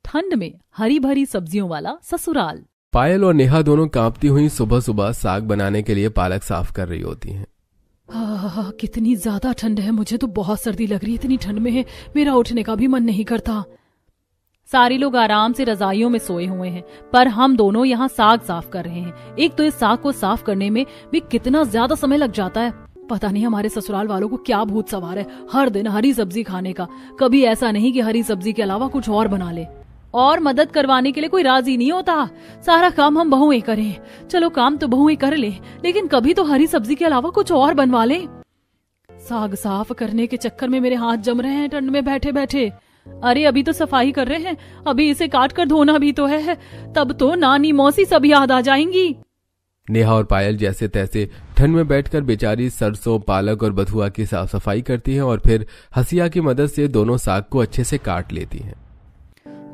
ठंड में हरी भरी सब्जियों वाला ससुराल। पायल और नेहा दोनों कांपती हुई सुबह सुबह साग बनाने के लिए पालक साफ कर रही होती हैं। कितनी ज्यादा ठंड है, मुझे तो बहुत सर्दी लग रही है। इतनी ठंड में है मेरा उठने का भी मन नहीं करता। सारे लोग आराम से रजाइयों में सोए हुए हैं, पर हम दोनों यहाँ साग साफ कर रहे हैं। एक तो इस साग को साफ करने में भी कितना ज्यादा समय लग जाता है। पता नहीं हमारे ससुराल वालों को क्या भूत सवार है, हर दिन हरी सब्जी खाने का। कभी ऐसा नहीं कि हरी सब्जी के अलावा कुछ और बना ले। और मदद करवाने के लिए कोई राजी नहीं होता। सारा काम हम बहुएं करें। चलो काम तो बहुएं कर ले, लेकिन कभी तो हरी सब्जी के अलावा कुछ और बनवा ले। साग साफ करने के चक्कर में मेरे हाथ जम रहे हैं ठंड में बैठे बैठे। अरे अभी तो सफाई कर रहे हैं, अभी इसे काट कर धोना भी तो है। तब तो नानी मौसी सब याद आ जाएंगी। नेहा और पायल जैसे तैसे ठंड में बैठकर बेचारी सरसों, पालक और बथुआ की साफ सफाई करती हैं और फिर हसिया की मदद से दोनों साग को अच्छे से काट लेती हैं।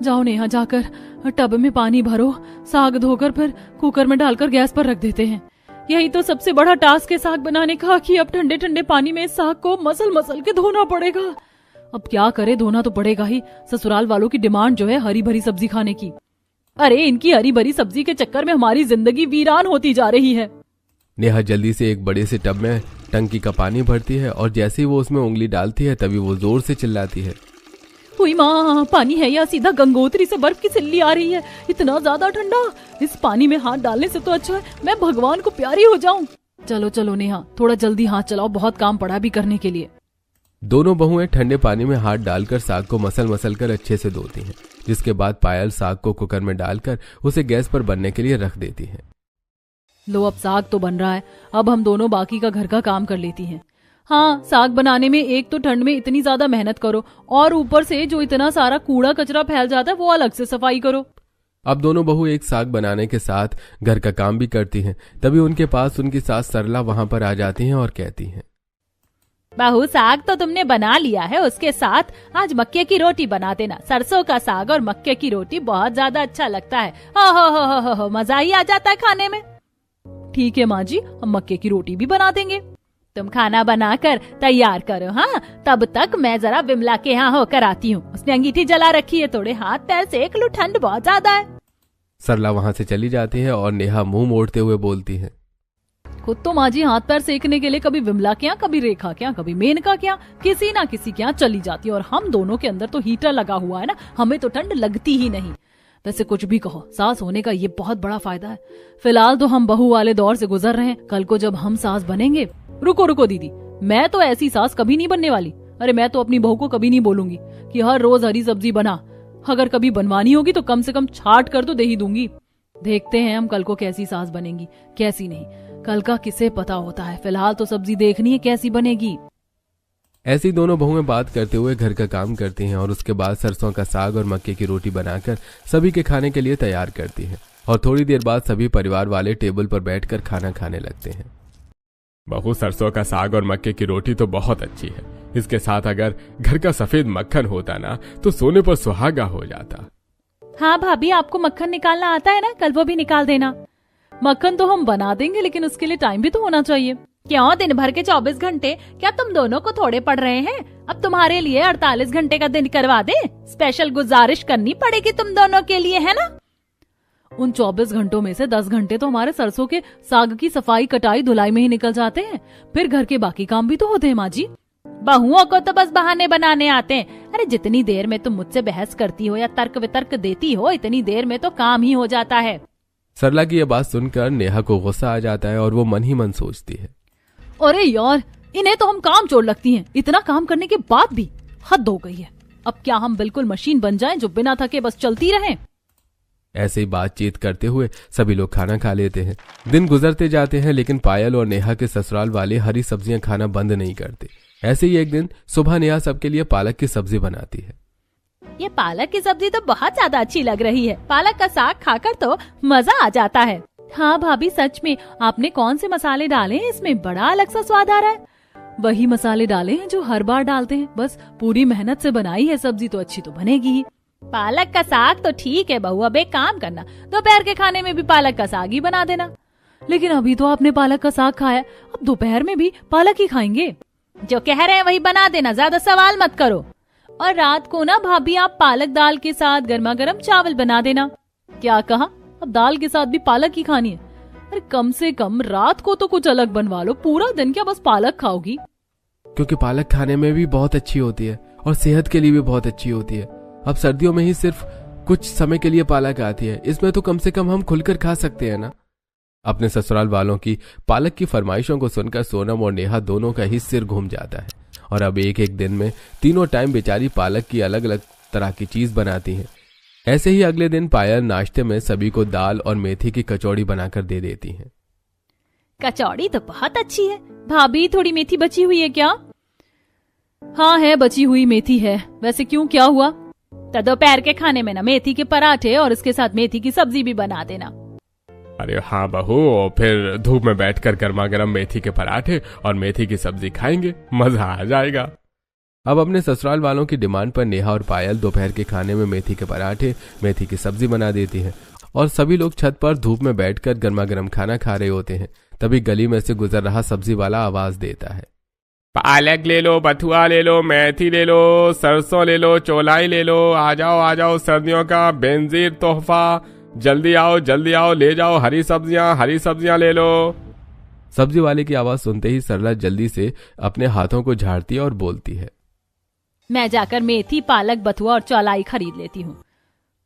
जाओ नेहा, जाकर टब में पानी भरो, साग धोकर फिर कुकर में डालकर गैस पर रख देते हैं। यही तो सबसे बड़ा टास्क है साग बनाने का, कि अब ठंडे ठंडे पानी में इस साग को मसल मसल के धोना पड़ेगा। अब क्या करे, धोना तो पड़ेगा ही। ससुराल वालों की डिमांड जो है हरी भरी सब्जी खाने की। अरे इनकी हरी भरी सब्जी के चक्कर में हमारी जिंदगी वीरान होती जा रही है। नेहा जल्दी से एक बड़े से टब में टंकी का पानी भरती है और जैसे ही वो उसमें उंगली डालती है तभी वो जोर से चिल्लाती है, हुई माँ, पानी है या सीधा गंगोत्री से बर्फ की सिल्ली आ रही है। इतना ज्यादा ठंडा, इस पानी में हाथ डालने से तो अच्छा है मैं भगवान को प्यारी हो जाऊं। चलो चलो नेहा, थोड़ा जल्दी हाथ चलाओ, बहुत काम पड़ा भी करने के लिए। दोनों बहुएं ठंडे पानी में हाथ डालकर साग को मसल मसल कर अच्छे से धोती हैं, जिसके बाद पायल साग को कुकर में डालकर उसे गैस पर बनने के लिए रख देती है। लो अब साग तो बन रहा है, अब हम दोनों बाकी का घर का काम कर लेती हैं। हाँ, साग बनाने में एक तो ठंड में इतनी ज्यादा मेहनत करो और ऊपर से जो इतना सारा कूड़ा कचरा फैल जाता है वो अलग से सफाई करो। अब दोनों बहू एक साग बनाने के साथ घर का काम भी करती हैं। तभी उनके पास उनकी सास सरला वहां पर आ जाती हैं और कहती हैं, बहू साग तो तुमने बना लिया है, उसके साथ आज मक्के की रोटी बना देना। सरसों का साग और मक्के की रोटी बहुत ज्यादा अच्छा लगता है। हो मजा ही आ जाता है खाने में। ठीक है माँ जी, हम मक्के की रोटी भी बना देंगे। तुम खाना बनाकर तैयार करो। हाँ, तब तक मैं जरा विमला के यहाँ होकर आती हूँ। उसने अंगीठी जला रखी है, थोड़े हाथ पैर सेक लूं, ठंड बहुत ज्यादा है। सरला वहाँ से चली जाती है और नेहा मुंह मोड़ते हुए बोलती है, खुद तो माँ जी हाथ पैर सेकने के लिए कभी विमला के यहाँ, कभी रेखा के यहाँ, कभी मेनका के यहाँ, किसी ना किसी के यहाँ चली जाती है। और हम दोनों के अंदर तो हीटर लगा हुआ है ना, हमें तो ठंड लगती ही नहीं। वैसे कुछ भी कहो, सास होने का ये बहुत बड़ा फायदा है। फिलहाल तो हम बहू वाले दौर से गुजर रहे हैं, कल को जब हम सास बनेंगे। रुको दीदी, मैं तो ऐसी सास कभी नहीं बनने वाली। अरे मैं तो अपनी बहू को कभी नहीं बोलूंगी कि हर रोज हरी सब्जी बना। अगर कभी बनवानी होगी तो कम से कम छाट कर तो दे ही दूंगी। देखते हैं हम कल को कैसी सास बनेंगी, कैसी नहीं, कल का किसे पता होता है। फिलहाल तो सब्जी देखनी है कैसी बनेगी। ऐसी दोनों बहुएं बात करते हुए घर का काम करती हैं और उसके बाद सरसों का साग और मक्के की रोटी बनाकर सभी के खाने के लिए तैयार करती हैं। और थोड़ी देर बाद सभी परिवार वाले टेबल पर बैठकर खाना खाने लगते हैं। बहू, सरसों का साग और मक्के की रोटी तो बहुत अच्छी है। इसके साथ अगर घर का सफेद मक्खन होता ना तो सोने पर सुहागा हो जाता। हाँ भाभी, आपको मक्खन निकालना आता है ना, कल वो भी निकाल देना। मक्खन तो हम बना देंगे, लेकिन उसके लिए टाइम भी तो होना चाहिए। क्यों, दिन भर के 24 घंटे क्या तुम दोनों को थोड़े पड़ रहे हैं? अब तुम्हारे लिए 48 घंटे का दिन करवा दे। स्पेशल गुजारिश करनी पड़ेगी तुम दोनों के लिए, है ना? उन 24 घंटों में से 10 घंटे तो हमारे सरसों के साग की सफाई, कटाई, धुलाई में ही निकल जाते हैं। फिर घर के बाकी काम भी तो होते हैं माँ जी। बहुओं को तो बस बहाने बनाने आते हैं। अरे जितनी देर में तुम मुझसे बहस करती हो या तर्क वितर्क देती हो, इतनी देर में तो काम ही हो जाता है। सरला की यह बात सुनकर नेहा को गुस्सा आ जाता है और वो मन ही मन सोचती है, अरे यार, इन्हें तो हम काम चोर लगती हैं। इतना काम करने के बाद भी हद हो गई है। अब क्या हम बिल्कुल मशीन बन जाएं जो बिना थके बस चलती रहें? ऐसे ही बातचीत करते हुए सभी लोग खाना खा लेते हैं। दिन गुजरते जाते हैं, लेकिन पायल और नेहा के ससुराल वाले हरी सब्जियां खाना बंद नहीं करते। ऐसे ही एक दिन सुबह नेहा सबके लिए पालक की सब्जी बनाती है। ये पालक की सब्जी तो बहुत ज्यादा अच्छी लग रही है। पालक का साग खाकर तो मजा आ जाता है। हाँ भाभी, सच में आपने कौन से मसाले डाले हैं इसमें? बड़ा अलग सा स्वाद आ रहा है। वही मसाले डाले हैं जो हर बार डालते हैं, बस पूरी मेहनत से बनाई है सब्जी तो अच्छी तो बनेगी ही। पालक का साग तो ठीक है बहू, अब एक काम करना, दोपहर के खाने में भी पालक का साग ही बना देना। लेकिन अभी तो आपने पालक का साग खाया, अब दोपहर में भी पालक ही खाएंगे। जो कह रहे हैं वही बना देना, ज्यादा सवाल मत करो। और रात को ना भाभी आप पालक दाल के साथ गर्मा गर्म चावल बना देना। क्या कहा? अब दाल के साथ भी पालक ही खानी है? अरे कम से कम रात को तो कुछ अलग बनवा लो, पूरा दिन क्या बस पालक खाओगी? क्योंकि पालक खाने में भी बहुत अच्छी होती है और सेहत के लिए भी बहुत अच्छी होती है। अब सर्दियों में ही सिर्फ कुछ समय के लिए पालक आती है, इसमें तो कम से कम हम खुलकर खा सकते हैं ना। अपने ससुराल वालों की पालक की फरमाइशों को सुनकर सोनम और नेहा दोनों का ही सिर घूम जाता है और अब एक एक दिन में तीनों टाइम बेचारी पालक की अलग अलग तरह की चीज बनाती हैं। ऐसे ही अगले दिन पायल नाश्ते में सभी को दाल और मेथी की कचौड़ी बनाकर दे देती हैं। कचौड़ी तो बहुत अच्छी है भाभी, थोड़ी मेथी बची हुई है क्या? हाँ है, बची हुई मेथी है। वैसे क्यों, क्या हुआ? तो दोपहर के खाने में ना मेथी के पराठे और उसके साथ मेथी की सब्जी भी बना देना। अरे हाँ बहू, और फिर धूप में बैठकर गर्मा गर्म मेथी के पराठे और मेथी की सब्जी खाएंगे, मजा आ जाएगा। अब अपने ससुराल वालों की डिमांड पर नेहा और पायल दोपहर के खाने में मेथी के पराठे, मेथी की सब्जी बना देती हैं और सभी लोग छत पर धूप में बैठकर गर्मा गर्म खाना खा रहे होते हैं। तभी गली में से गुजर रहा सब्जी वाला आवाज देता है, पालक ले लो, बथुआ ले लो, मेथी ले लो, सरसों ले लो, चौलाई ले लो, आ जाओ सर्दियों का बेनजीर तोहफा, जल्दी आओ ले जाओ हरी सब्जियां ले लो। सब्जी वाले की आवाज सुनते ही सरला जल्दी से अपने हाथों को झाड़ती है और बोलती है, मैं जाकर मेथी, पालक, बथुआ और चौलाई खरीद लेती हूँ।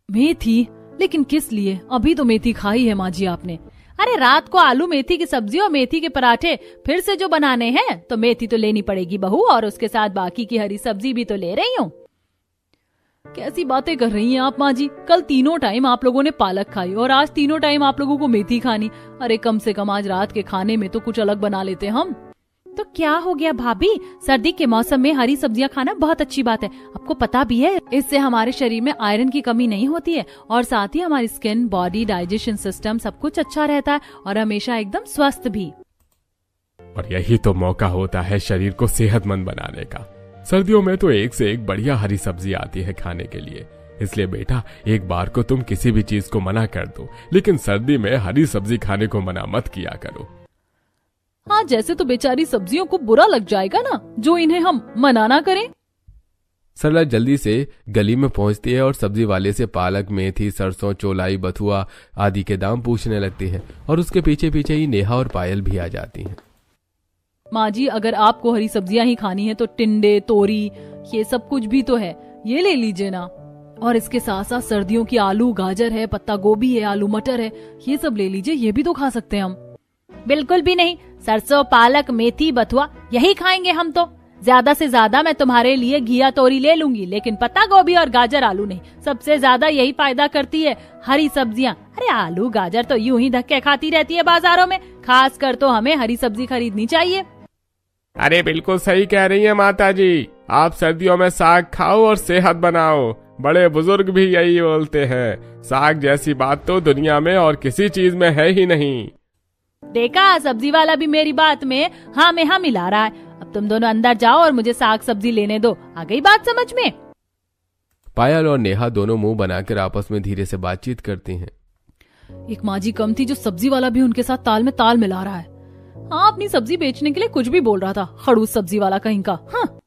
मेथी? लेकिन किस लिए? अभी तो मेथी खाई है माँ जी आपने। अरे रात को आलू मेथी की सब्जी और मेथी के पराठे फिर से जो बनाने हैं तो मेथी तो लेनी पड़ेगी बहू, और उसके साथ बाकी की हरी सब्जी भी तो ले रही हूँ। कैसी बातें कर रही हैं आप माँ जी? कल तीनों टाइम आप लोगों ने पालक खाई और आज तीनों टाइम आप लोगों को मेथी खानी। अरे कम से कम आज रात के खाने में तो कुछ अलग बना लेते हम। तो क्या हो गया भाभी, सर्दी के मौसम में हरी सब्जियां खाना बहुत अच्छी बात है, आपको पता भी है। इससे हमारे शरीर में आयरन की कमी नहीं होती है और साथ ही हमारी स्किन, बॉडी, डाइजेशन सिस्टम सब कुछ अच्छा रहता है और हमेशा एकदम स्वस्थ भी। और यही तो मौका होता है शरीर को सेहतमंद बनाने का। सर्दियों में तो एक से एक बढ़िया हरी सब्जी आती है खाने के लिए। इसलिए बेटा, एक बार को तुम किसी भी चीज को मना कर दो, लेकिन सर्दी में हरी सब्जी खाने को मना मत किया करो। हाँ, जैसे तो बेचारी सब्जियों को बुरा लग जाएगा ना, जो इन्हें हम मना ना करें। सरला जल्दी से गली में पहुंचती है और सब्जी वाले से पालक, मेथी, सरसों, चौलाई, बथुआ आदि के दाम पूछने लगती है और उसके पीछे पीछे ही नेहा और पायल भी आ जाती हैं। माँ जी, अगर आपको हरी सब्जियां ही खानी है तो टिंडे, तोरी, ये सब कुछ भी तो है, ये ले लीजिए ना। और इसके साथ साथ सर्दियों की आलू, गाजर है, पत्ता गोभी है, आलू मटर है, ये सब ले लीजिए, ये भी तो खा सकते हैं हम। बिल्कुल भी नहीं, सरसों, पालक, मेथी, बथुआ यही खाएंगे हम तो। ज्यादा से ज्यादा मैं तुम्हारे लिए घिया तोरी ले लूंगी, लेकिन पत्ता गोभी और गाजर आलू नहीं। सबसे ज्यादा यही फायदा करती है हरी सब्जियां। अरे आलू गाजर तो यूं ही धक्के खाती रहती है बाजारों में, खास कर तो हमें हरी सब्जी खरीदनी चाहिए। अरे बिल्कुल सही कह रही है माता जी, आप सर्दियों में साग खाओ और सेहत बनाओ। बड़े बुजुर्ग भी यही बोलते हैं, साग जैसी बात तो दुनिया में और किसी चीज में है ही नहीं। देखा, सब्जी वाला भी मेरी बात में हाँ में हाँ मिला रहा है। अब तुम दोनों अंदर जाओ और मुझे साग सब्जी लेने दो। आ गई बात समझ में? पायल और नेहा दोनों मुंह बनाकर आपस में धीरे से बातचीत करती हैं। एक माँ जी कम थी जो सब्जी वाला भी उनके साथ ताल में ताल मिला रहा है। हाँ, अपनी सब्जी बेचने के लिए कुछ भी बोल रहा था, खड़ूस सब्जी वाला कहीं का। हाँ।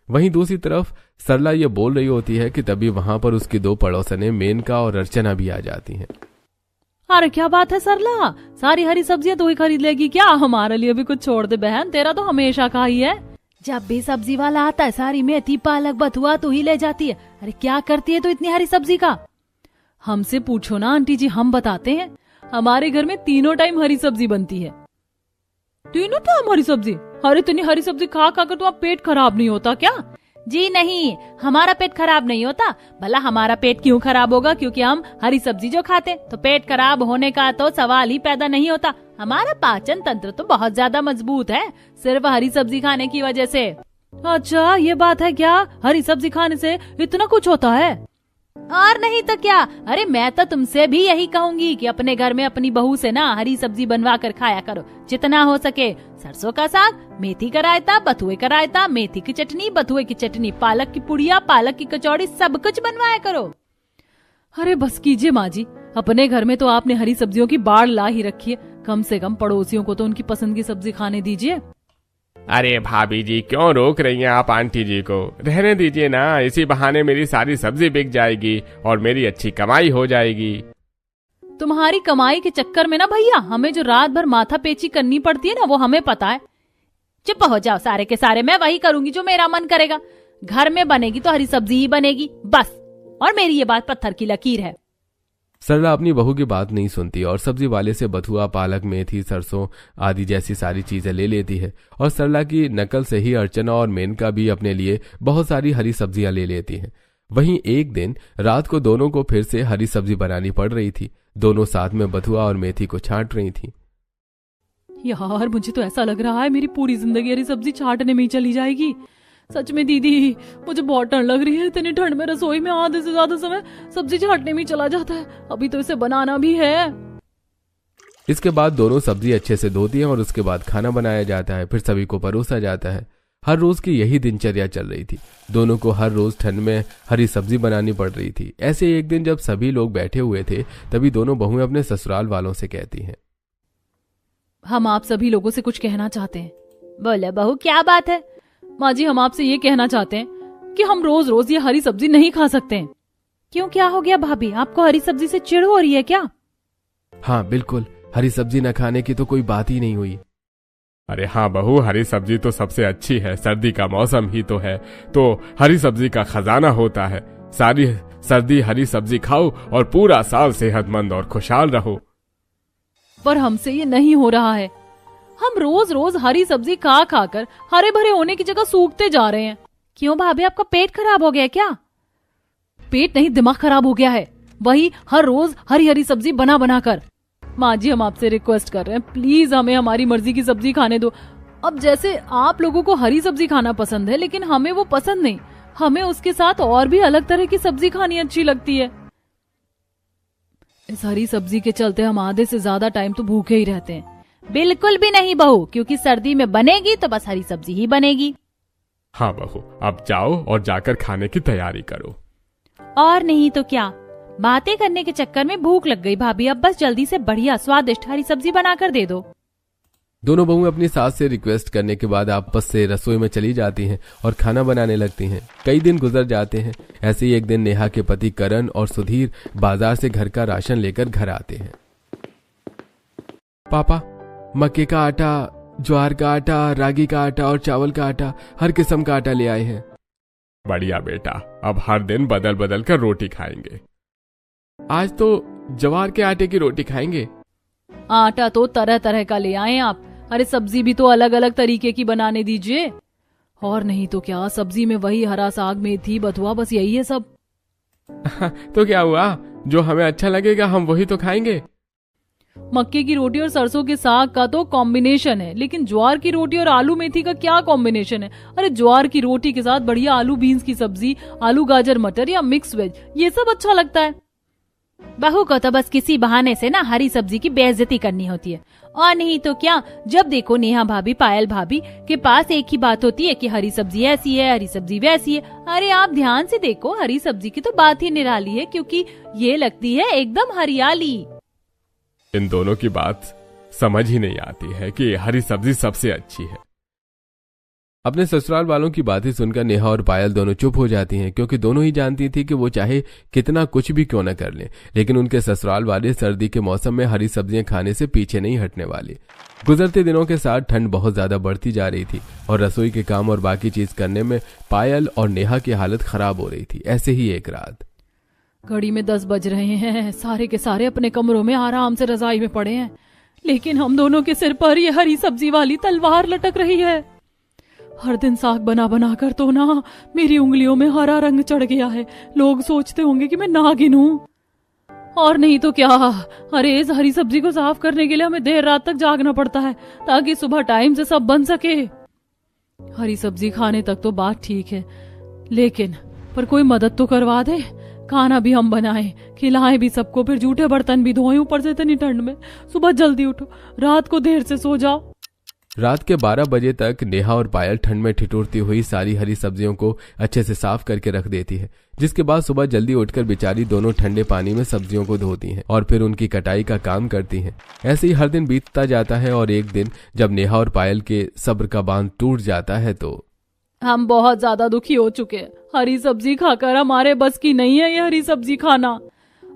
वहीं दूसरी तरफ सरला ये बोल रही होती है कि तभी वहां पर उसकी दो पड़ोसनें मेनका और अर्चना भी आ जाती हैं। अरे क्या बात है सरला, सारी हरी सब्जियां तू ही खरीद लेगी क्या? हमारे लिए भी कुछ छोड़ दे बहन, तेरा तो हमेशा का ही है। जब भी सब्जी वाला आता है सारी मेथी, पालक, बथुआ तू ही ले जाती है। अरे क्या करती है तू इतनी हरी सब्जी का? हमसे पूछो ना आंटी जी, हम बताते हैं। हमारे घर में तीनों टाइम हरी सब्जी बनती है। तीनों टाइम हरी सब्जी? अरे इतनी हरी सब्जी खा खा कर तुम्हारा पेट खराब नहीं होता क्या? जी नहीं, हमारा पेट खराब नहीं होता। भला हमारा पेट क्यों खराब होगा? क्योंकि हम हरी सब्जी जो खाते तो पेट खराब होने का तो सवाल ही पैदा नहीं होता। हमारा पाचन तंत्र तो बहुत ज्यादा मजबूत है, सिर्फ हरी सब्जी खाने की वजह से। अच्छा, ये बात है क्या? हरी सब्जी खाने से इतना कुछ होता है? और नहीं तो क्या। अरे मैं तो तुमसे भी यही कहूंगी कि अपने घर में अपनी बहू से ना हरी सब्जी बनवा कर खाया करो जितना हो सके। सरसों का साग, मेथी का रायता, बथुए का रायता, मेथी की चटनी, बथुए की चटनी, पालक की पुड़िया, पालक की कचौड़ी, सब कुछ बनवाया करो। अरे बस कीजिए माँ जी, अपने घर में तो आपने हरी सब्जियों की बाढ़ ला ही रखी है, कम से कम पड़ोसियों को तो उनकी पसंद की सब्जी खाने दीजिए। अरे भाभी जी, क्यों रोक रही हैं आप आंटी जी को? रहने दीजिए ना, इसी बहाने मेरी सारी सब्जी बिक जाएगी और मेरी अच्छी कमाई हो जाएगी। तुम्हारी कमाई के चक्कर में ना भैया, हमें जो रात भर माथा पेची करनी पड़ती है ना, वो हमें पता है। चुप हो जाओ सारे के सारे, मैं वही करूंगी जो मेरा मन करेगा। घर में बनेगी तो हरी सब्जी ही बनेगी बस, और मेरी ये बात पत्थर की लकीर है। सरला अपनी बहू की बात नहीं सुनती और सब्जी वाले से बथुआ, पालक, मेथी, सरसों आदि जैसी सारी चीजें ले लेती है। और सरला की नकल से ही अर्चना और मेनका भी अपने लिए बहुत सारी हरी सब्जियां ले लेती हैं। वहीं एक दिन रात को दोनों को फिर से हरी सब्जी बनानी पड़ रही थी। दोनों साथ में बथुआ और मेथी को छांट रही थी। यार मुझे तो ऐसा लग रहा है मेरी पूरी जिंदगी हरी सब्जी छांटने में ही चली जाएगी। सच में दीदी, मुझे बहुत ठंड लग रही है। इतनी ठंड में रसोई में आधे से ज्यादा समय सब्जी छांटने में ही चला जाता है। अभी तो इसे बनाना भी है। इसके बाद दोनों सब्जी अच्छे से धोती हैं और उसके बाद खाना बनाया जाता है, फिर सभी को परोसा जाता है। हर रोज की यही दिनचर्या चल रही थी। दोनों को हर रोज ठंड में हरी सब्जी बनानी पड़ रही थी। ऐसे एक दिन जब सभी लोग बैठे हुए थे, तभी दोनों बहुएं अपने ससुराल वालों से कहती हैं, हम आप सभी लोगों से कुछ कहना चाहते हैं। बोले बहू, क्या बात है? माँ जी, हम आपसे ये कहना चाहते हैं कि हम रोज रोज ये हरी सब्जी नहीं खा सकते हैं। क्यों, क्या हो गया भाभी? आपको हरी सब्जी से चिढ़ हो रही है क्या? हाँ बिल्कुल, हरी सब्जी न खाने की तो कोई बात ही नहीं हुई। अरे हाँ बहू, हरी सब्जी तो सबसे अच्छी है। सर्दी का मौसम ही तो है, तो हरी सब्जी का खजाना होता है। सारी सर्दी हरी सब्जी खाओ और पूरा साल सेहतमंद और खुशहाल रहो। पर हमसे ये नहीं हो रहा है। हम रोज रोज हरी सब्जी खा खाकर हरे भरे होने की जगह सूखते जा रहे हैं। क्यों भाभी, आपका पेट खराब हो गया क्या? पेट नहीं, दिमाग खराब हो गया है। वही हर रोज हरी हरी सब्जी बना बना कर। माँ जी, हम आपसे रिक्वेस्ट कर रहे हैं, प्लीज हमें हमारी मर्जी की सब्जी खाने दो। अब जैसे आप लोगों को हरी सब्जी खाना पसंद है, लेकिन हमें वो पसंद नहीं। हमें उसके साथ और भी अलग तरह की सब्जी खानी अच्छी लगती है। इस हरी सब्जी के चलते हम आधे से ज्यादा टाइम तो भूखे ही रहते हैं। बिल्कुल भी नहीं बहू, क्योंकि सर्दी में बनेगी तो बस हरी सब्जी ही बनेगी। हाँ बहू, अब जाओ और जाकर खाने की तैयारी करो। और नहीं तो क्या, बातें करने के चक्कर में भूख लग गई भाभी। अब बस जल्दी से बढ़िया स्वादिष्ट हरी सब्जी बनाकर दे दो। दोनों बहुएं अपनी सास से रिक्वेस्ट करने के बाद आपस से रसोई में चली जाती हैं और खाना बनाने लगती हैं। कई दिन गुजर जाते हैं। ऐसे ही एक दिन नेहा के पति करण और सुधीर बाजार से घर का राशन लेकर घर आते हैं। पापा, मक्के का आटा, ज्वार का आटा, रागी का आटा और चावल का आटा, हर किस्म का आटा ले आए हैं। बढ़िया बेटा, अब हर दिन बदल बदल कर रोटी खाएंगे। आज तो ज्वार के आटे की रोटी खाएंगे। आटा तो तरह तरह का ले आए आप। अरे सब्जी भी तो अलग अलग तरीके की बनाने दीजिए। और नहीं तो क्या, सब्जी में वही हरा साग, मेथी, बथुआ, बस यही है सब। तो क्या हुआ, जो हमें अच्छा लगेगा हम वही तो खाएंगे। मक्के की रोटी और सरसों के साग का तो कॉम्बिनेशन है, लेकिन ज्वार की रोटी और आलू मेथी का क्या कॉम्बिनेशन है? अरे ज्वार की रोटी के साथ बढ़िया आलू बीन्स की सब्जी, आलू गाजर मटर या मिक्स वेज, ये सब अच्छा लगता है। बहू को तो बस किसी बहाने से ना हरी सब्जी की बेइज्जती करनी होती है। और नहीं तो क्या, जब देखो नेहा भाभी, पायल भाभी के पास एक ही बात होती है कि हरी सब्जी ऐसी है, हरी सब्जी वैसी है। अरे आप ध्यान से देखो, हरी सब्जी की तो बात ही निराली है, क्योंकि ये लगती है एकदम हरियाली। इन दोनों की बात समझ ही नहीं आती है कि हरी सब्जी सबसे अच्छी है। अपने ससुराल वालों की बातें सुनकर नेहा और पायल दोनों चुप हो जाती हैं, क्योंकि दोनों ही जानती थी कि वो चाहे कितना कुछ भी क्यों न कर लें, लेकिन उनके ससुराल वाले सर्दी के मौसम में हरी सब्जियां खाने से पीछे नहीं हटने वाले। गुजरते दिनों के साथ ठंड बहुत ज्यादा बढ़ती जा रही थी और रसोई के काम और बाकी चीज करने में पायल और नेहा की हालत खराब हो रही थी। ऐसे ही एक रात, घड़ी में 10 बज रहे हैं, सारे के सारे अपने कमरों में आराम से रजाई में पड़े हैं, लेकिन हम दोनों के सिर पर ये हरी सब्जी वाली तलवार लटक रही है। हर दिन साग बना बना कर तो ना मेरी उंगलियों में हरा रंग चढ़ गया है। लोग सोचते होंगे कि मैं नागिन हूं। और नहीं तो क्या, अरे इस हरी सब्जी को साफ करने के लिए हमें देर रात तक जागना पड़ता है ताकि सुबह टाइम से सब बन सके। हरी सब्जी खाने तक तो बात ठीक है, लेकिन पर कोई मदद तो करवा दे। खाना भी हम बनाएं, खिलाएं भी सबको, फिर जूठे बर्तन भी धोएं ऊपर से इतनी ठंड में। सुबह जल्दी उठो, रात को देर से सो जाओ। रात के 12 बजे तक नेहा और पायल ठंड में ठिठुरती हुई सारी हरी सब्जियों को अच्छे से साफ करके रख देती है, जिसके बाद सुबह जल्दी उठकर बेचारी दोनों ठंडे पानी में सब्जियों को धोती हैं और फिर उनकी कटाई का काम करती हैं। ऐसे ही हर दिन बीतता जाता है और एक दिन जब नेहा और पायल के सब्र का बांध टूट जाता है तो हम बहुत ज्यादा दुखी हो चुके हैं। हरी सब्जी खाकर हमारे बस की नहीं है ये हरी सब्जी खाना।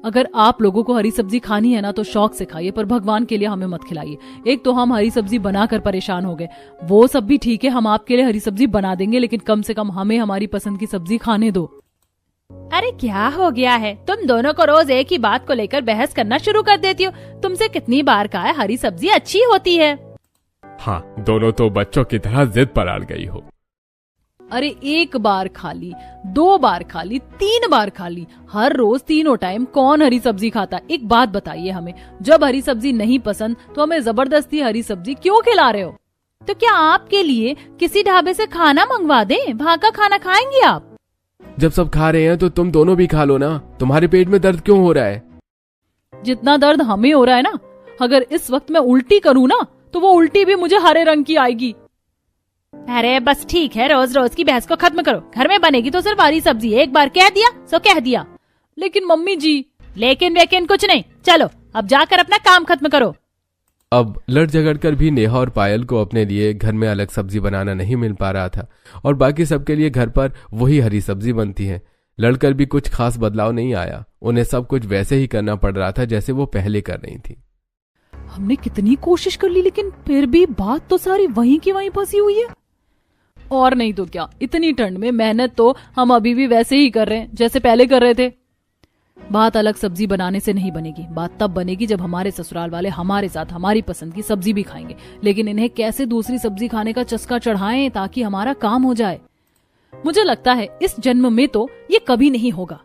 अगर आप लोगों को हरी सब्जी खानी है ना तो शौक से खाइए, पर भगवान के लिए हमें मत खिलाइए। एक तो हम हरी सब्जी बनाकर परेशान हो गए, वो सब भी ठीक है, हम आपके लिए हरी सब्जी बना देंगे, लेकिन कम से कम हमें हमारी पसंद की सब्जी खाने दो। अरे क्या हो गया है, तुम दोनों को रोज एक ही बात को लेकर बहस करना शुरू कर देती हो। तुमसे कितनी बार कहा है हरी सब्जी अच्छी होती है। हाँ, दोनों तो बच्चों की तरह जिद पर अड़ गई हो। अरे एक बार खा ली, 2 बार खा ली, 3 बार खा ली, हर रोज तीनों टाइम कौन हरी सब्जी खाता? एक बात बताइए हमें, जब हरी सब्जी नहीं पसंद तो हमें जबरदस्ती हरी सब्जी क्यों खिला रहे हो? तो क्या आपके लिए किसी ढाबे से खाना मंगवा दें? वहाँ का खाना खाएंगे आप? जब सब खा रहे हैं तो तुम दोनों भी खा लो ना। तुम्हारे पेट में दर्द क्यों हो रहा है? जितना दर्द हमें हो रहा है ना, अगर इस वक्त मैं उल्टी करूँ ना तो वो उल्टी भी मुझे हरे रंग की आएगी। अरे बस ठीक है, रोज रोज की बहस को खत्म करो। घर में बनेगी तो सिर्फ हरी सब्जी, एक बार कह दिया सो कह दिया। लेकिन मम्मी जी। लेकिन कुछ नहीं, चलो अब जाकर अपना काम खत्म करो। अब लड़ झगड़ कर भी नेहा और पायल को अपने लिए घर में अलग सब्जी बनाना नहीं मिल पा रहा था और बाकी सबके लिए घर पर वही हरी सब्जी बनती है। लड़कर भी कुछ खास बदलाव नहीं आया, उन्हें सब कुछ वैसे ही करना पड़ रहा था जैसे वो पहले कर रही थी। हमने कितनी कोशिश कर ली लेकिन फिर भी बात तो सारी वहीं की वहीं फंसी हुई है। और नहीं तो क्या, इतनी ठंड में मेहनत तो हम अभी भी वैसे ही कर रहे हैं जैसे पहले कर रहे थे। बात अलग सब्जी बनाने से नहीं बनेगी, बात तब बनेगी जब हमारे ससुराल वाले हमारे साथ हमारी पसंद की सब्जी भी खाएंगे। लेकिन इन्हें कैसे दूसरी सब्जी खाने का चस्का चढ़ाएं ताकि हमारा काम हो जाए। मुझे लगता है इस जन्म में तो ये कभी नहीं होगा।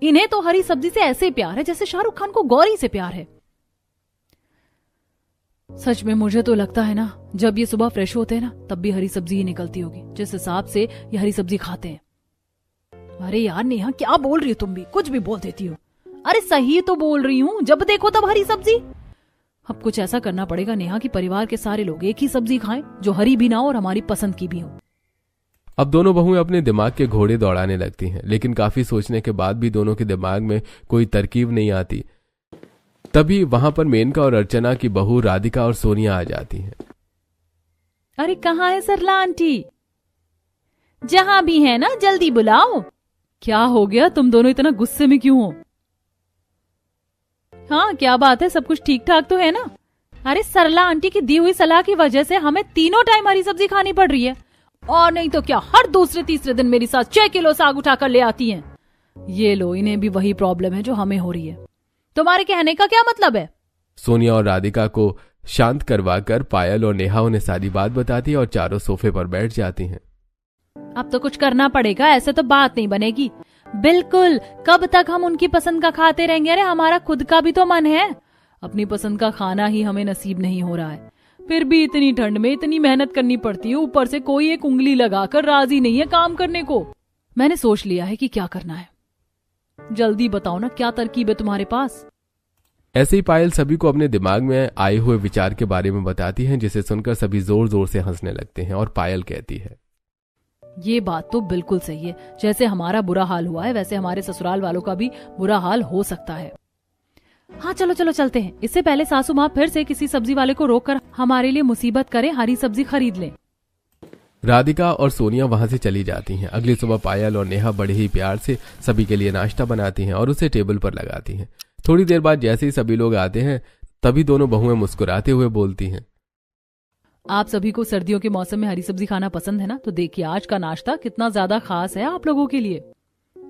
इन्हें तो हरी सब्जी से ऐसे प्यार है जैसे शाहरुख खान को गौरी से प्यार है। सच में मुझे तो लगता है ना, जब ये सुबह फ्रेश होते हैं ना तब भी हरी सब्जी ही निकलती होगी, जिस हिसाब से ये हरी सब्जी खाते हैं। अरे यार नेहा, क्या बोल रही हो तुम भी? कुछ भी बोल देती हो। अरे सही तो बोल रही हूँ, जब देखो तब हरी सब्जी। अब कुछ ऐसा करना पड़ेगा नेहा कि परिवार के सारे लोग एक ही सब्जी खाएं जो हरी भी ना हो और हमारी पसंद की भी हो। अब दोनों बहुएं अपने दिमाग के घोड़े दौड़ाने लगती हैं, लेकिन काफी सोचने के बाद भी दोनों के दिमाग में कोई तरकीब नहीं आती। तभी वहां पर मेनका और अर्चना की बहू राधिका और सोनिया आ जाती हैं। अरे कहाँ है सरला आंटी? जहां भी है ना जल्दी बुलाओ। क्या हो गया, तुम दोनों इतना गुस्से में क्यों हो? हाँ क्या बात है, सब कुछ ठीक ठाक तो है ना? अरे सरला आंटी की दी हुई सलाह की वजह से हमें तीनों टाइम हरी सब्जी खानी पड़ रही है। और नहीं तो क्या, हर दूसरे तीसरे दिन मेरी सास 6 किलो साग उठाकर ले आती हैं। ये लो, इन्हें भी वही प्रॉब्लम है जो हमें हो रही है। तुम्हारे कहने का क्या मतलब है? सोनिया और राधिका को शांत करवाकर पायल और नेहा उन्हें सारी बात बताती है और चारों सोफे पर बैठ जाती हैं। अब तो कुछ करना पड़ेगा, ऐसे तो बात नहीं बनेगी। बिल्कुल, कब तक हम उनकी पसंद का खाते रहेंगे? अरे हमारा खुद का भी तो मन है। अपनी पसंद का खाना ही हमें नसीब नहीं हो रहा है, फिर भी इतनी ठंड में इतनी मेहनत करनी पड़ती है, ऊपर से कोई एक उंगली लगाकर राजी नहीं है काम करने को। मैंने सोच लिया है कि क्या करना है। जल्दी बताओ ना, क्या तरकीब है तुम्हारे पास? ऐसे ही पायल सभी को अपने दिमाग में आए हुए विचार के बारे में बताती हैं, जिसे सुनकर सभी जोर जोर से हंसने लगते हैं और पायल कहती है, ये बात तो बिल्कुल सही है। जैसे हमारा बुरा हाल हुआ है वैसे हमारे ससुराल वालों का भी बुरा हाल हो सकता है। हाँ चलो चलो चलते हैं। इससे पहले सासू माँ फिर से किसी सब्जी वाले को रोककर हमारे लिए मुसीबत करें, हरी सब्जी खरीद लें। राधिका और सोनिया वहां से चली जाती हैं। अगली सुबह पायल और नेहा बड़े ही प्यार से सभी के लिए नाश्ता बनाती हैं और उसे टेबल पर लगाती हैं। थोड़ी देर बाद जैसे ही सभी लोग आते हैं तभी दोनों बहुएं मुस्कुराते हुए बोलती हैं, आप सभी को सर्दियों के मौसम में हरी सब्जी खाना पसंद है ना? तो देखिए आज का नाश्ता कितना ज्यादा खास है आप लोगों के लिए।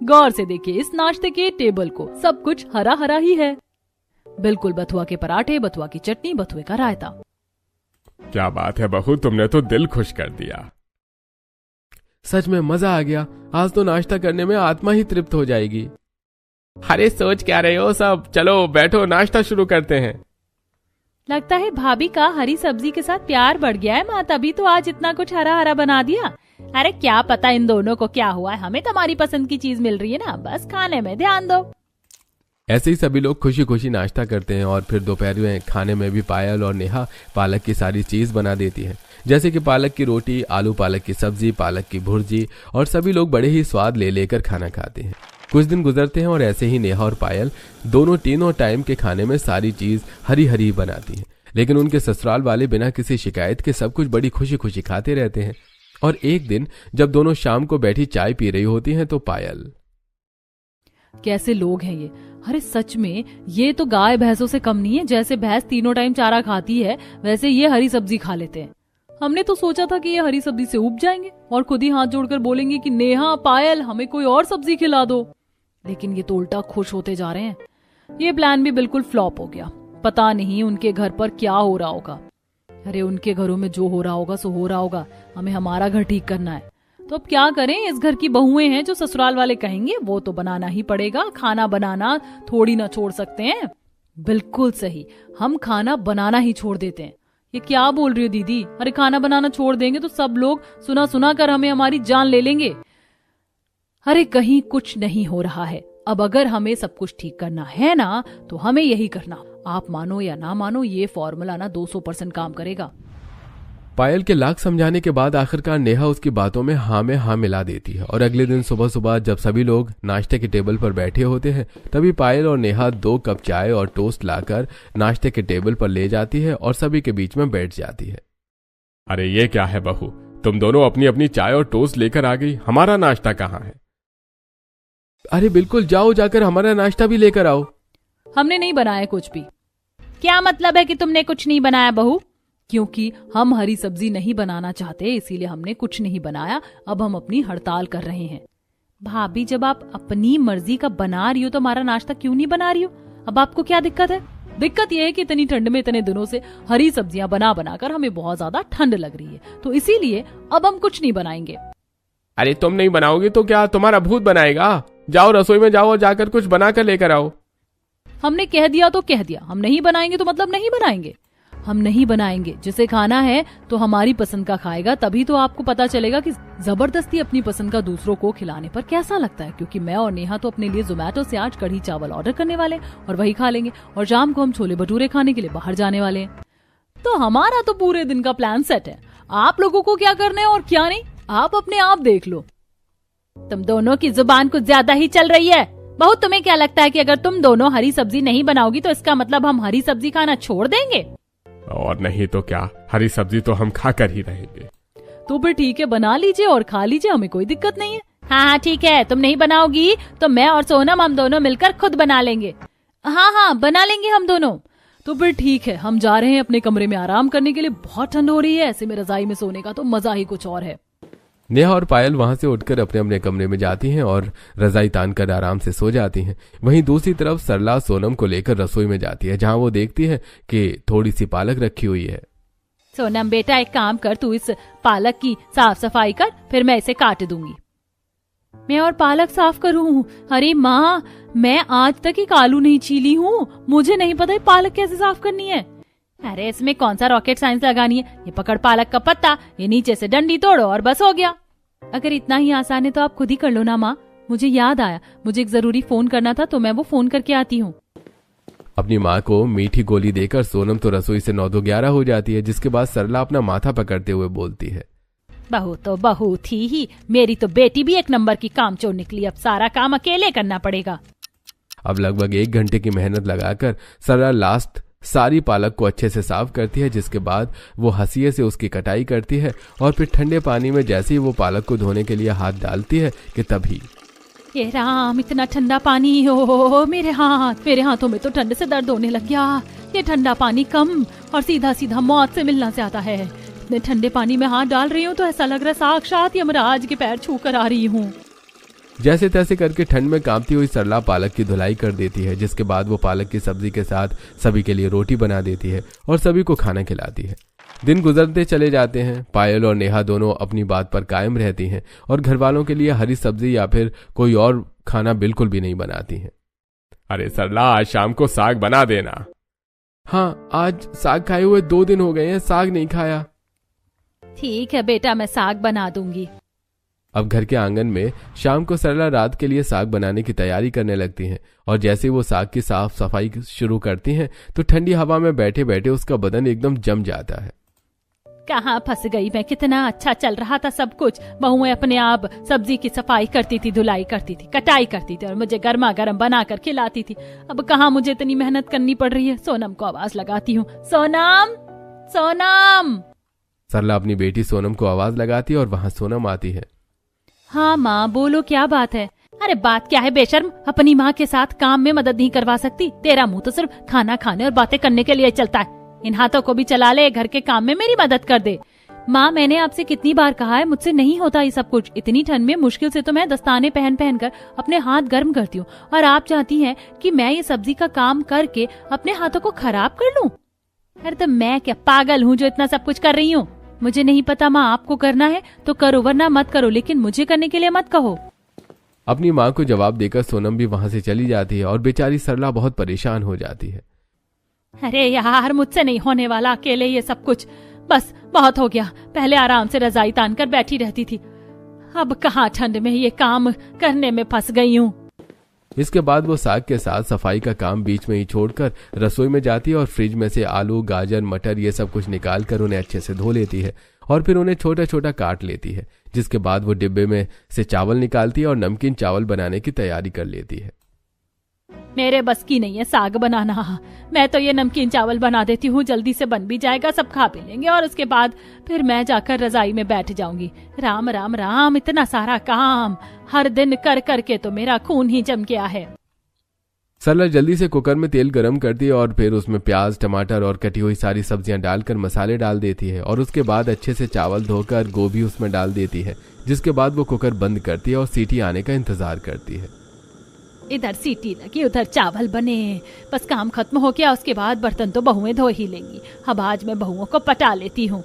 गौर से देखिए इस नाश्ते के टेबल को, सब कुछ हरा हरा ही है। बिल्कुल बथुआ के पराठे, बथुआ की चटनी, बथुए का रायता। क्या बात है बहू, तुमने तो दिल खुश कर दिया। सच में मजा आ गया। आज तो नाश्ता करने में आत्मा ही तृप्त हो जाएगी। अरे सोच क्या रहे हो सब, चलो बैठो नाश्ता शुरू करते हैं। लगता है भाभी का हरी सब्जी के साथ प्यार बढ़ गया है माँ, तभी तो आज इतना कुछ हरा हरा बना दिया। अरे क्या पता इन दोनों को क्या हुआ है, हमें तो हमारी पसंद की चीज मिल रही है ना, बस खाने में ध्यान दो। ऐसे ही सभी लोग खुशी खुशी नाश्ता करते हैं और फिर दोपहर में खाने में भी पायल और नेहा पालक की सारी चीज बना देती है, जैसे कि पालक की रोटी, आलू पालक की सब्जी, पालक की भुर्जी, और सभी लोग बड़े ही स्वाद ले लेकर खाना खाते हैं। कुछ दिन गुजरते हैं और ऐसे ही नेहा और पायल दोनों तीनों टाइम के खाने में सारी चीज हरी हरी बनाती हैं, लेकिन उनके ससुराल वाले बिना किसी शिकायत के सब कुछ बड़ी खुशी खुशी खाते रहते हैं। और एक दिन जब दोनों शाम को बैठी चाय पी रही होती हैं तो पायल, कैसे लोग हैं ये। अरे सच में ये तो गाय भैंसों से कम नहीं है। जैसे भैंस तीनों टाइम चारा खाती है वैसे ये हरी सब्जी खा लेते हैं। हमने तो सोचा था कि ये हरी सब्जी से उब जाएंगे और खुद ही हाथ जोड़कर बोलेंगे कि नेहा, पायल, हमें कोई और सब्जी खिला दो, लेकिन ये तो उल्टा खुश होते जा रहे हैं। ये प्लान भी बिल्कुल फ्लॉप हो गया। पता नहीं उनके घर पर क्या हो रहा होगा। अरे उनके घरों में जो हो रहा होगा सो हो रहा होगा, हमें हमारा घर ठीक करना है। तो अब क्या करें, इस घर की बहुएं हैं, जो ससुराल वाले कहेंगे वो तो बनाना ही पड़ेगा। खाना बनाना थोड़ी ना छोड़ सकते हैं। बिल्कुल सही, हम खाना बनाना ही छोड़ देते हैं। ये क्या बोल रही हो दीदी? अरे खाना बनाना छोड़ देंगे तो सब लोग सुना सुना कर हमें हमारी जान ले लेंगे। अरे कहीं कुछ नहीं हो रहा है। अब अगर हमें सब कुछ ठीक करना है ना तो हमें यही करना। आप मानो या ना मानो, ये फॉर्मूला ना 200% काम करेगा। पायल के लाख समझाने के बाद आखिरकार नेहा उसकी बातों में हाँ मिला देती है। और अगले दिन सुबह सुबह जब सभी लोग नाश्ते के टेबल पर बैठे होते हैं तभी पायल और नेहा 2 कप चाय और टोस्ट लाकर नाश्ते के टेबल पर ले जाती है और सभी के बीच में बैठ जाती है। अरे ये क्या है बहू, तुम दोनों अपनी अपनी चाय और टोस्ट लेकर आ गई, हमारा नाश्ता कहाँ है? अरे बिल्कुल, जाओ जाकर हमारा नाश्ता भी लेकर आओ। हमने नहीं बनाया कुछ भी। क्या मतलब है कि तुमने कुछ नहीं बनाया बहू? क्योंकि हम हरी सब्जी नहीं बनाना चाहते इसीलिए हमने कुछ नहीं बनाया। अब हम अपनी हड़ताल कर रहे हैं। भाभी, जब आप अपनी मर्जी का बना रही हो तो हमारा नाश्ता क्यों नहीं बना रही हो? अब आपको क्या दिक्कत है? दिक्कत यह है कि इतनी ठंड में इतने दिनों से हरी सब्जियां बना बनाकर हमें बहुत ज्यादा ठंड लग रही है, तो इसीलिए अब हम कुछ नहीं बनाएंगे। अरे तुम नहीं बनाओगी तो क्या तुम्हारा भूत बनाएगा? जाओ रसोई में जाओ और जाकर कुछ बनाकर लेकर आओ। हमने कह दिया तो कह दिया, हम नहीं बनाएंगे तो मतलब नहीं बनाएंगे। हम नहीं बनाएंगे। जिसे खाना है तो हमारी पसंद का खाएगा, तभी तो आपको पता चलेगा कि जबरदस्ती अपनी पसंद का दूसरों को खिलाने पर कैसा लगता है। क्योंकि मैं और नेहा तो अपने लिए जोमेटो से आज कढ़ी चावल ऑर्डर करने वाले हैं और वही खा लेंगे, और शाम को हम छोले भटूरे खाने के लिए बाहर जाने वाले हैं। तो हमारा तो पूरे दिन का प्लान सेट है। आप लोगों को क्या करना है और क्या नहीं, आप अपने आप देख लो। तुम दोनों की जुबान कुछ ज्यादा ही चल रही है। बहू, तुम्हें क्या लगता है कि अगर तुम दोनों हरी सब्जी नहीं बनाओगी तो इसका मतलब हम हरी सब्जी खाना छोड़ देंगे? और नहीं तो क्या, हरी सब्जी तो हम खाकर ही रहेंगे। तो फिर ठीक है, बना लीजिए और खा लीजिए, हमें कोई दिक्कत नहीं है। हाँ ठीक है, तुम नहीं बनाओगी तो मैं और सोनम हम दोनों मिलकर खुद बना लेंगे। हाँ बना लेंगे हम दोनों। तो फिर ठीक है, हम जा रहे हैं अपने कमरे में आराम करने के लिए। बहुत ठंड हो रही है, ऐसे में रजाई में सोने का तो मजा ही कुछ और है। नेहा और पायल वहां से उठकर अपने अपने कमरे में जाती हैं और रजाई तानकर आराम से सो जाती हैं। वहीं दूसरी तरफ सरला सोनम को लेकर रसोई में जाती है, जहां वो देखती है कि थोड़ी सी पालक रखी हुई है। सोनम बेटा, एक काम कर, तू इस पालक की साफ सफाई कर, फिर मैं इसे काट दूंगी। मैं और पालक साफ करूं? अरे माँ, मैं आज तक एक आलू नहीं छीली हूँ, मुझे नहीं पता पालक कैसे साफ करनी है। अरे इसमें कौन सा रॉकेट साइंस लगानी है? ये पकड़ पालक का पत्ता, ये नीचे से डंडी तोड़ो और बस हो गया। अगर इतना ही आसान है तो आप खुद ही कर लो ना माँ। मुझे याद आया, मुझे एक जरूरी फोन करना था तो मैं वो फोन करके आती हूँ। अपनी माँ को मीठी गोली देकर सोनम तो रसोई से 9-11 हो जाती है, जिसके बाद सरला अपना माथा पकड़ते हुए बोलती है, बहू तो बहू थी ही, मेरी तो बेटी भी एक नंबर की कामचोर निकली। अब सारा काम अकेले करना पड़ेगा। अब लगभग 1 घंटे की मेहनत लगाकर सरला लास्ट सारी पालक को अच्छे से साफ करती है, जिसके बाद वो हंसिये से उसकी कटाई करती है और फिर ठंडे पानी में जैसे ही वो पालक को धोने के लिए हाथ डालती है कि तभी ये राम, इतना ठंडा पानी, हो मेरे हाथों में तो ठंड से दर्द होने लग गया। ये ठंडा पानी कम और सीधा सीधा मौत से मिलना से आता है। इतने ठंडे पानी में हाथ डाल रही हूँ तो ऐसा लग रहा है साक्षात यमराज के पैर छू कर आ रही हूँ। जैसे तैसे करके ठंड में कांपती हुई सरला पालक की धुलाई कर देती है, जिसके बाद वो पालक की सब्जी के साथ सभी के लिए रोटी बना देती है और सभी को खाना खिलाती है। दिन गुजरते चले जाते हैं। पायल और नेहा दोनों अपनी बात पर कायम रहती हैं और घर वालों के लिए हरी सब्जी या फिर कोई और खाना बिल्कुल भी नहीं बनाती हैं। अरे सरला, आज शाम को साग बना देना। हाँ, आज साग खाए हुए 2 दिन हो गए हैं, साग नहीं खाया। ठीक है बेटा, मैं साग बना दूंगी। अब घर के आंगन में शाम को सरला रात के लिए साग बनाने की तैयारी करने लगती हैं और जैसे वो साग की साफ सफाई शुरू करती हैं तो ठंडी हवा में बैठे बैठे उसका बदन एकदम जम जाता है। कहाँ फंस गई मैं, कितना अच्छा चल रहा था सब कुछ। बहुएं अपने आप सब्जी की सफाई करती थी, धुलाई करती थी, कटाई करती थी और मुझे गर्मा गर्म बना कर खिलाती थी। अब कहाँ मुझे इतनी मेहनत करनी पड़ रही है। सोनम को आवाज लगाती हूँ, सोनम सोनम। सरला अपनी बेटी सोनम को आवाज लगाती है और वहाँ सोनम आती है। हाँ माँ बोलो, क्या बात है? अरे बात क्या है बेशर्म, अपनी माँ के साथ काम में मदद नहीं करवा सकती? तेरा मुंह तो सिर्फ खाना खाने और बातें करने के लिए चलता है। इन हाथों को भी चला ले, घर के काम में मेरी मदद कर दे। माँ मैंने आपसे कितनी बार कहा है, मुझसे नहीं होता ये सब कुछ। इतनी ठंड में मुश्किल से तो मैं दस्ताने पहन पहन कर अपने हाथ गर्म करती हूँ और आप चाहती हैं कि मैं ये सब्जी का काम करके अपने हाथों को खराब कर लूँ? अरे तो मैं क्या पागल हूँ जो इतना सब कुछ कर रही हूँ? मुझे नहीं पता माँ, आपको करना है तो करो वरना मत करो, लेकिन मुझे करने के लिए मत कहो। अपनी माँ को जवाब देकर सोनम भी वहाँ से चली जाती है और बेचारी सरला बहुत परेशान हो जाती है। अरे यार मुझसे नहीं होने वाला अकेले ये सब कुछ, बस बहुत हो गया। पहले आराम से रजाई तान कर बैठी रहती थी, अब कहाँ ठंड में ये काम करने में फंस गई हूँ। इसके बाद वो साग के साथ सफाई का काम बीच में ही छोड़कर रसोई में जाती है और फ्रिज में से आलू, गाजर, मटर ये सब कुछ निकाल कर उन्हें अच्छे से धो लेती है और फिर उन्हें छोटा छोटा काट लेती है। जिसके बाद वो डिब्बे में से चावल निकालती है और नमकीन चावल बनाने की तैयारी कर लेती है। मेरे बस की नहीं है साग बनाना, मैं तो ये नमकीन चावल बना देती हूँ, जल्दी से बन भी जाएगा, सब खा पी लेंगे और उसके बाद फिर मैं जाकर रजाई में बैठ जाऊंगी। राम राम राम, इतना सारा काम हर दिन कर करके तो मेरा खून ही जम गया है। सरला जल्दी से कुकर में तेल गरम करती है और फिर उसमें प्याज, टमाटर और कटी हुई सारी सब्जियां डालकर मसाले डाल देती है और उसके बाद अच्छे से चावल धोकर गोभी उसमें डाल देती है। जिसके बाद वो कुकर बंद करती है और सीटी आने का इंतजार करती है। इधर सीटी लगी उधर चावल बने, बस काम खत्म हो गया। उसके बाद बर्तन तो बहुएं धो ही लेंगी। अब आज मैं बहुओं को पटा लेती हूँ।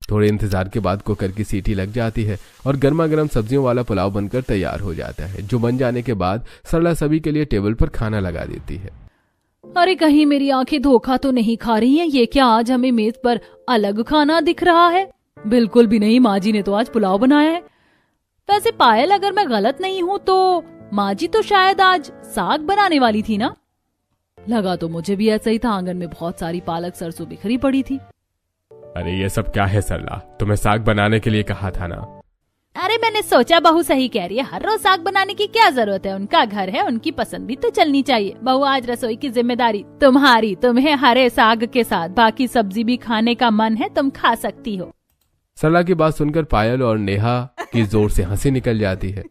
थोड़े इंतजार के बाद कुकर की सीटी लग जाती है और गर्मा गर्म सब्जियों वाला पुलाव बनकर तैयार हो जाता है, जो बन जाने के बाद सरला सभी के लिए टेबल पर खाना लगा देती है। अरे कहीं मेरी आंखें धोखा तो नहीं खा रही हैं? ये क्या आज हमें मेज पर अलग खाना दिख रहा है? बिल्कुल भी नहीं, माँ जी ने तो आज पुलाव बनाया है। वैसे पायल, अगर मैं गलत नहीं हूँ तो माँ जी तो शायद आज साग बनाने वाली थी ना? लगा तो मुझे भी ऐसा ही था, आंगन में बहुत सारी पालक सरसों बिखरी पड़ी थी। अरे ये सब क्या है सरला, तुम्हें साग बनाने के लिए कहा था ना। अरे मैंने सोचा बहू सही कह रही है, हर रोज साग बनाने की क्या जरूरत है? उनका घर है, उनकी पसंद भी तो चलनी चाहिए। बहू आज रसोई की जिम्मेदारी तुम्हारी। तुम्हें हरे साग के साथ बाकी सब्जी भी खाने का मन है, तुम खा सकती हो। सरला की बात सुनकर पायल और नेहा की जोर से हंसी निकल जाती है।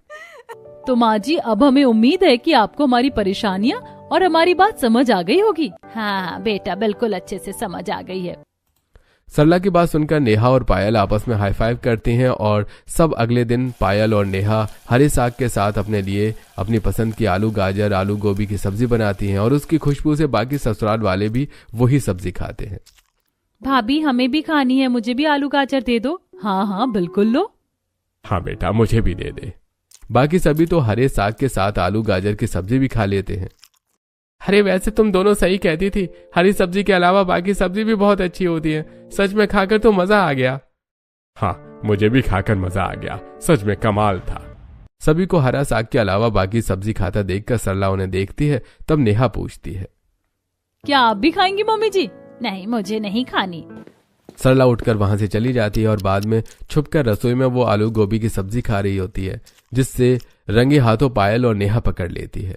तो माँ जी, अब हमें उम्मीद है कि आपको हमारी परेशानियाँ और हमारी बात समझ आ गई होगी। हाँ बेटा, बिल्कुल अच्छे से समझ आ गई है। सरला की बात सुनकर नेहा और पायल आपस में हाई फाइव करती हैं और सब अगले दिन पायल और नेहा हरे साग के साथ अपने लिए अपनी पसंद की आलू गाजर, आलू गोभी की सब्जी बनाती हैं और उसकी खुशबू से बाकी ससुराल वाले भी वही सब्जी खाते हैं। भाभी हमें भी खानी है, मुझे भी आलू गाजर दे दो। हाँ हाँ बिल्कुल लो। हाँ बेटा, मुझे भी दे दे। बाकी सभी तो हरे साग के साथ आलू गाजर की सब्जी भी खा लेते हैं। अरे वैसे तुम दोनों सही कहती थी, हरी सब्जी के अलावा बाकी सब्जी भी बहुत अच्छी होती है। सच में खाकर तो मजा आ गया। हाँ, मुझे भी खाकर मजा आ गया, सच में कमाल था। सभी को हरा साग के अलावा बाकी सब्जी खाता देखकर सरला उन्हें देखती है। तब नेहा पूछती है, क्या आप भी खाएंगी मम्मी जी? नहीं, मुझे नहीं खानी। सरला उठकर वहां से चली जाती है और बाद में छुपकर रसोई में वो आलू गोभी की सब्जी खा रही होती है, जिससे रंगे हाथों पायल और नेहा पकड़ लेती है।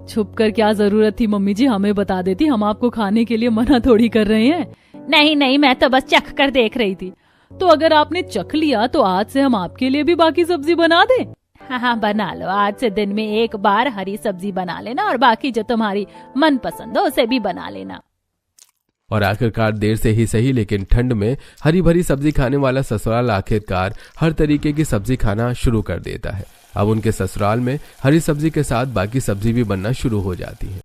छुपकर क्या जरूरत थी मम्मी जी, हमें बता देती, हम आपको खाने के लिए मना थोड़ी कर रहे हैं। नहीं नहीं, मैं तो बस चख कर देख रही थी। तो अगर आपने चख लिया तो आज से हम आपके लिए भी बाकी सब्जी बना दें? हाँ बना लो। आज से दिन में एक बार हरी सब्जी बना लेना और बाकी जो तुम्हारी मन पसंद हो उसे भी बना लेना। और आखिरकार देर से ही सही, लेकिन ठंड में हरी भरी सब्जी खाने वाला ससुराल आखिरकार हर तरीके की सब्जी खाना शुरू कर देता है। अब उनके ससुराल में हरी सब्जी के साथ बाकी सब्जी भी बनना शुरू हो जाती है।